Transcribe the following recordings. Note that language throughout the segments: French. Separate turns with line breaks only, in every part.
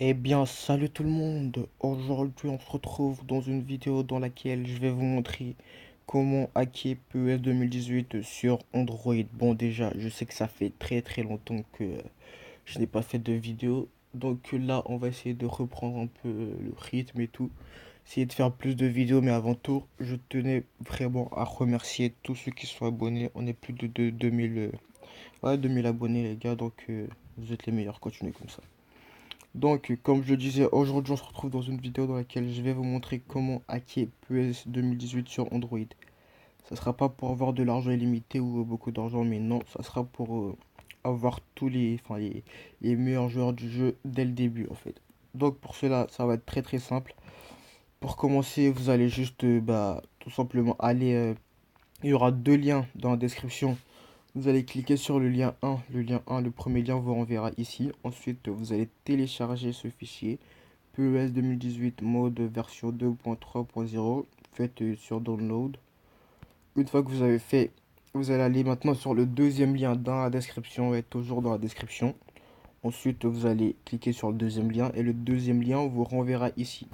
Eh bien, salut tout le monde! Aujourd'hui, on se retrouve dans une vidéo dans laquelle je vais vous montrer comment hacker PES 2018 sur Android. Bon, déjà, je sais que ça fait très très longtemps que je n'ai pas fait de vidéo. Donc là, on va essayer de reprendre un peu le rythme et tout. Essayer de faire plus de vidéos, mais avant tout, je tenais vraiment à remercier tous ceux qui sont abonnés. On est plus de 2000, 2000 abonnés, les gars. Donc, vous êtes les meilleurs. Continuez comme ça. Donc, comme je le disais, aujourd'hui on se retrouve dans une vidéo dans laquelle je vais vous montrer comment hacker PES 2018 sur Android. Ça sera pas pour avoir de l'argent illimité ou beaucoup d'argent, mais non, ça sera pour avoir les meilleurs joueurs du jeu dès le début en fait. Donc pour cela, ça va être très très simple. Pour commencer, vous allez juste tout simplement aller. Il y aura deux liens dans la description. Vous allez cliquer sur le lien 1. Le lien 1, le premier lien vous renverra ici. Ensuite, vous allez télécharger ce fichier. PES 2018 mode version 2.3.0. Faites sur download. Une fois que vous avez fait, vous allez aller maintenant sur le deuxième lien dans la description et toujours dans la description. Ensuite, vous allez cliquer sur le deuxième lien et le deuxième lien vous renverra ici.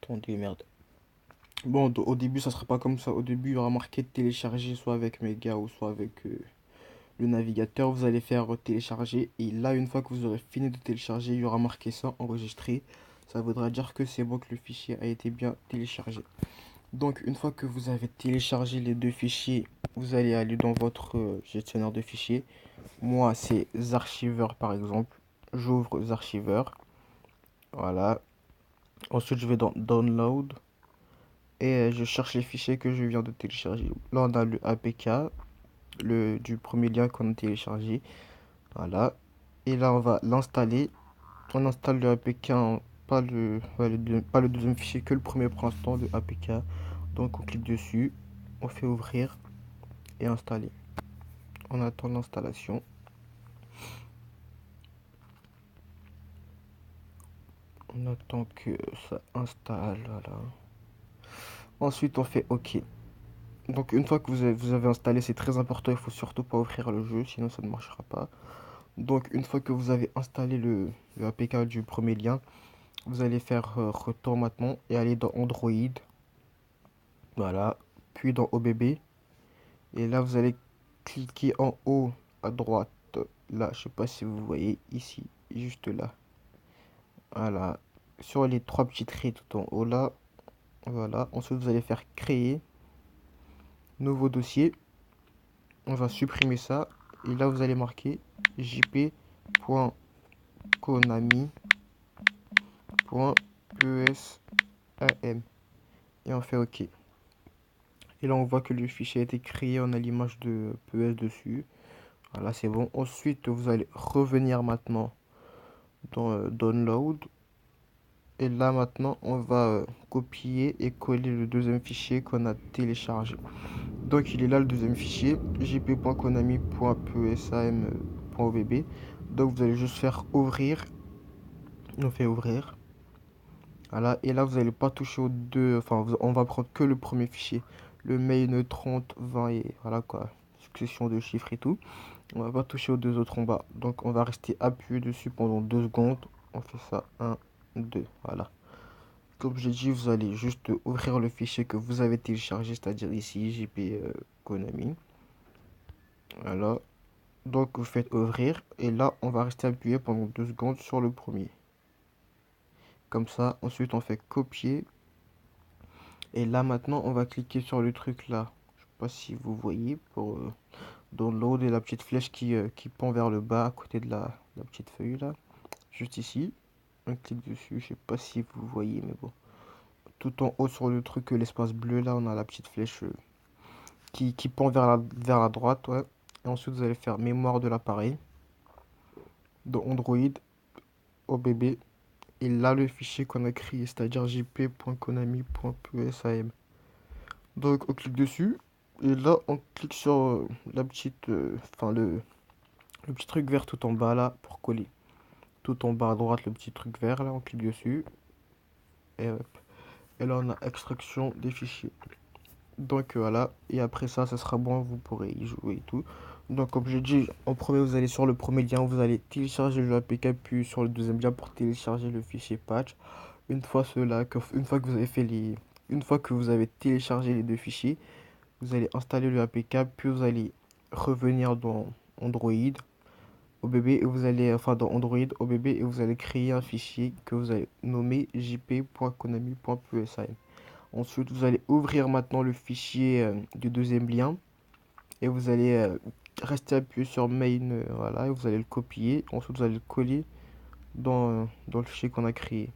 Attendez, merde. Bon, au début, ça sera pas comme ça. Au début, il y aura marqué télécharger soit avec Mega ou soit avec le navigateur. Vous allez faire télécharger et là, une fois que vous aurez fini de télécharger, il y aura marqué ça enregistré. Ça voudra dire que c'est bon, que le fichier a été bien téléchargé. Donc, une fois que vous avez téléchargé les deux fichiers, vous allez aller dans votre gestionnaire de fichiers. Moi, c'est Zarchiver par exemple. J'ouvre Zarchiver. Voilà. Ensuite, je vais dans Download et je cherche les fichiers que je viens de télécharger. Là, on a le APK, du premier lien qu'on a téléchargé. Voilà. Et là, on va l'installer. On installe le APK, pas le deuxième fichier, que le premier pour l'instant, le APK. Donc, on clique dessus, on fait ouvrir et installer. On attend l'installation. On attend que ça installe. Voilà. Ensuite, on fait OK. Donc, une fois que vous avez installé, c'est très important. Il faut surtout pas ouvrir le jeu, sinon ça ne marchera pas. Donc, une fois que vous avez installé le APK du premier lien, vous allez faire retour maintenant et aller dans Android. Voilà. Puis dans OBB. Et là, vous allez cliquer en haut à droite. Là, je sais pas si vous voyez ici, juste là. Voilà. Sur les trois petits traits tout en haut là. Voilà. Ensuite, vous allez faire créer. Nouveau dossier. On va supprimer ça. Et là, vous allez marquer jp.konami.esam. Et on fait OK. Et là, on voit que le fichier a été créé. On a l'image de PES dessus. Voilà, c'est bon. Ensuite, vous allez revenir maintenant dans Download. Et là, maintenant, on va copier et coller le deuxième fichier qu'on a téléchargé. Donc, il est là le deuxième fichier, jp.konami.pesam.obb. Donc, vous allez juste faire ouvrir. On fait ouvrir. Voilà. Et là, vous n'allez pas toucher aux deux. Enfin, on va prendre que le premier fichier. Le main 30, 20 et voilà quoi. Succession de chiffres et tout. On va pas toucher aux deux autres en bas. Donc on va rester appuyé dessus pendant 2 secondes. On fait ça. Un, 2. Voilà. Comme j'ai dit, vous allez juste ouvrir le fichier que vous avez téléchargé, c'est-à-dire ici, JP Konami. Voilà. Donc vous faites ouvrir. Et là, on va rester appuyé pendant 2 secondes sur le premier. Comme ça. Ensuite, on fait copier. Et là, maintenant, on va cliquer sur le truc là. Je sais pas si vous voyez pour download et la petite flèche qui pend vers le bas à côté de la petite feuille là. Juste ici. On clique dessus, je sais pas si vous voyez, mais bon. Tout en haut sur le truc, l'espace bleu, là, on a la petite flèche qui pend vers la droite, ouais. Et ensuite, vous allez faire mémoire de l'appareil, dans Android, OBB. Et là, le fichier qu'on a créé, c'est-à-dire jp.konami.pesam. Donc, on clique dessus. Et là, on clique sur la petite, le petit truc vert tout en bas, là, pour coller. Tout en bas à droite, le petit truc vert, là, on clique dessus. Et hop. Et là, on a extraction des fichiers. Donc voilà, et après ça, ça sera bon, vous pourrez y jouer et tout. Donc comme j'ai dit, en premier vous allez sur le premier lien, vous allez télécharger le APK, puis sur le deuxième lien pour télécharger le fichier patch. Une fois que vous avez une fois que vous avez téléchargé les deux fichiers, vous allez installer le APK, puis vous allez revenir dans Android au bébé et vous allez, enfin dans Android au bébé et vous allez créer un fichier que vous allez nommer jp.konami.psi. Ensuite, vous allez ouvrir maintenant le fichier du deuxième lien et vous allez rester appuyé sur main, voilà, et vous allez le copier. Ensuite, vous allez le coller dans le fichier qu'on a créé.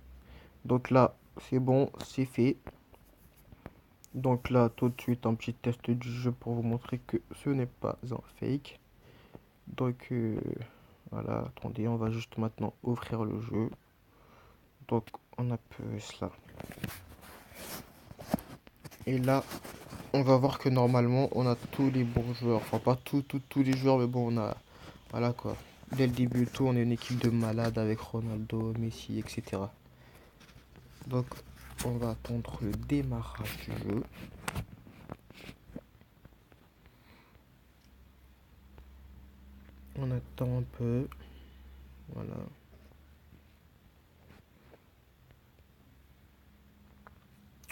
Donc là, c'est bon, c'est fait. Donc là, tout de suite, un petit test du jeu pour vous montrer que ce n'est pas un fake. Donc voilà, attendez, on va juste maintenant ouvrir le jeu. Donc on a cela. Et là, on va voir que normalement, on a tous les bons joueurs. Enfin, pas tous les joueurs, mais bon, on a... Voilà quoi. Dès le début, tout, on est une équipe de malades avec Ronaldo, Messi, etc. Donc, on va attendre le démarrage du jeu. On attend un peu. Voilà.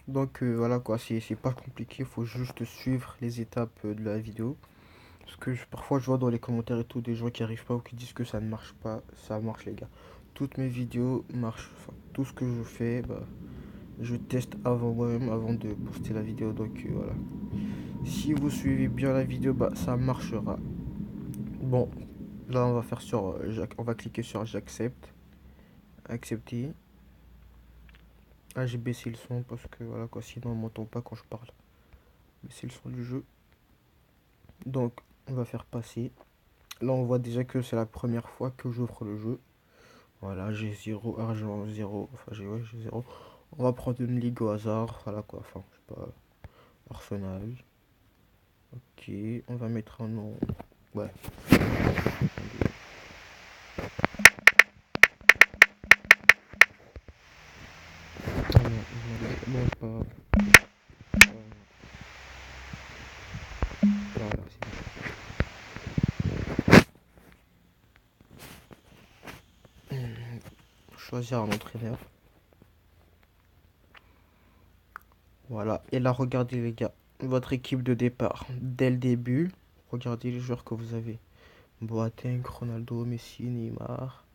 Donc voilà quoi, c'est pas compliqué, il faut juste suivre les étapes de la vidéo. Parce que parfois je vois dans les commentaires et tout des gens qui arrivent pas ou qui disent que ça ne marche pas. Ça marche les gars. Toutes mes vidéos marchent. Enfin, tout ce que je fais, bah, je teste avant moi-même, avant de poster la vidéo. Donc voilà. Si vous suivez bien la vidéo, bah ça marchera. Bon, là on va faire sur... on va cliquer sur j'accepte. Accepter. Ah j'ai baissé le son parce que voilà quoi, sinon on m'entend pas quand je parle. Baisser le son du jeu. Donc on va faire passer. Là on voit déjà que c'est la première fois que j'ouvre le jeu. Voilà, j'ai zéro argent, zéro. Enfin j'ai ouais, j'ai zéro. On va prendre une ligue au hasard. Voilà quoi. Enfin, je sais pas. Arsenal. Ok, on va mettre un nom. Ouais. Ah non, bon, c'est pas grave. Voilà, c'est bon. Choisir un entraîneur. Voilà. Et là, regardez les gars. Votre équipe de départ. Dès le début, regardez les joueurs que vous avez. Boateng, Ronaldo, Messi, Neymar.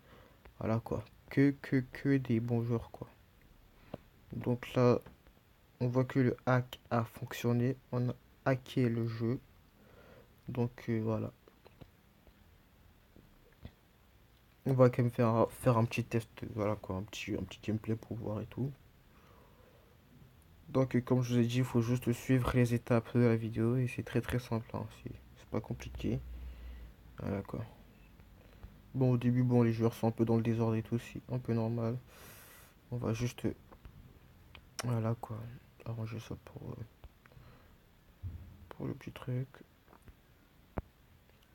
Voilà quoi. Que des bons joueurs quoi. Donc là, on voit que le hack a fonctionné. On a hacké le jeu. Donc voilà. On va quand même faire un petit test. Voilà quoi. Un petit gameplay pour voir et tout. Donc comme je vous ai dit, il faut juste suivre les étapes de la vidéo. Et c'est très simple. Hein. C'est pas compliqué. Voilà quoi. Bon, au début, bon, les joueurs sont un peu dans le désordre et tout. C'est un peu normal. On va juste... Voilà quoi. Arranger ça pour le petit truc.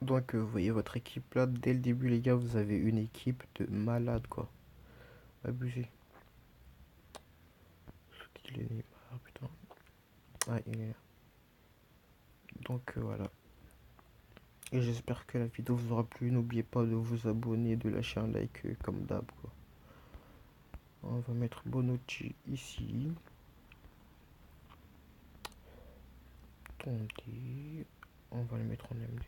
Donc, vous voyez votre équipe là, dès le début, les gars, vous avez une équipe de malades, quoi. Abusé. Il est Neymar, putain. Ah, il est là. Donc, voilà. Et j'espère que la vidéo vous aura plu. N'oubliez pas de vous abonner, de lâcher un like comme d'hab, quoi. On va mettre Bonucci ici. Attendez. On va le mettre en MD.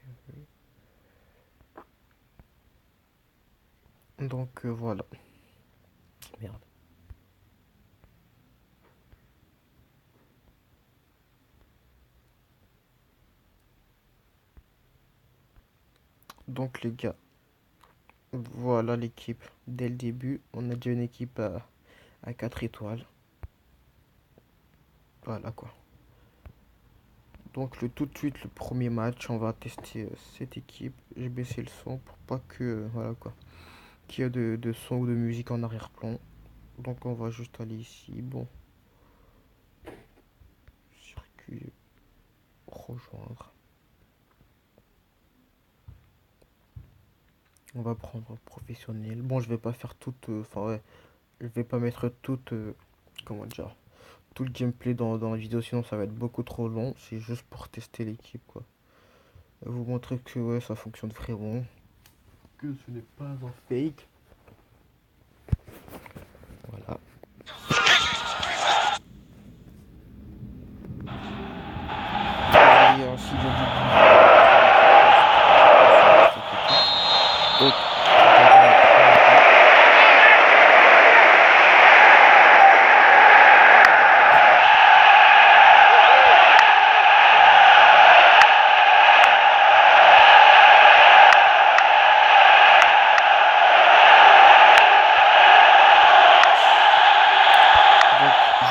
Donc, voilà. Merde. Donc, les gars. Voilà l'équipe. Dès le début, on a déjà une équipe à 4 étoiles. Voilà quoi. Donc tout de suite, le premier match, on va tester cette équipe. J'ai baissé le son pour pas que, voilà quoi, qu'il y ait de son ou de musique en arrière-plan. Donc on va juste aller ici. Bon, circuit, rejoindre. On va prendre professionnel. Bon, je vais pas faire toute, enfin ouais, je vais pas mettre toute, comment dire, tout le gameplay dans la vidéo, sinon ça va être beaucoup trop long. C'est juste pour tester l'équipe quoi. vous montrer que ouais, ça fonctionne vraiment, que ce n'est pas un fake. Voilà. Et ainsi, donc,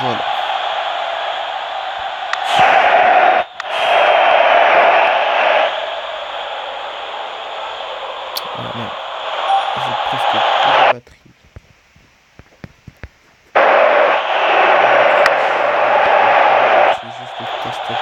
voilà. Ah merde, j'ai presque plus de batterie. C'est juste le test pour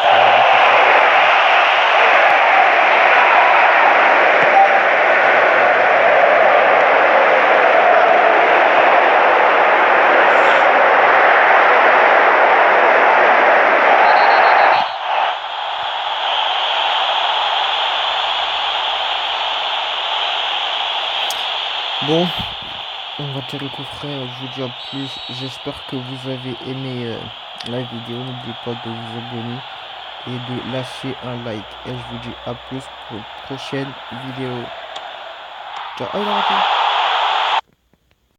bon, on va tirer le coup frère, je vous dis à plus. J'espère que vous avez aimé la vidéo. N'oubliez pas de vous abonner et de lâcher un like. Et je vous dis à plus pour une prochaine vidéo. Ciao,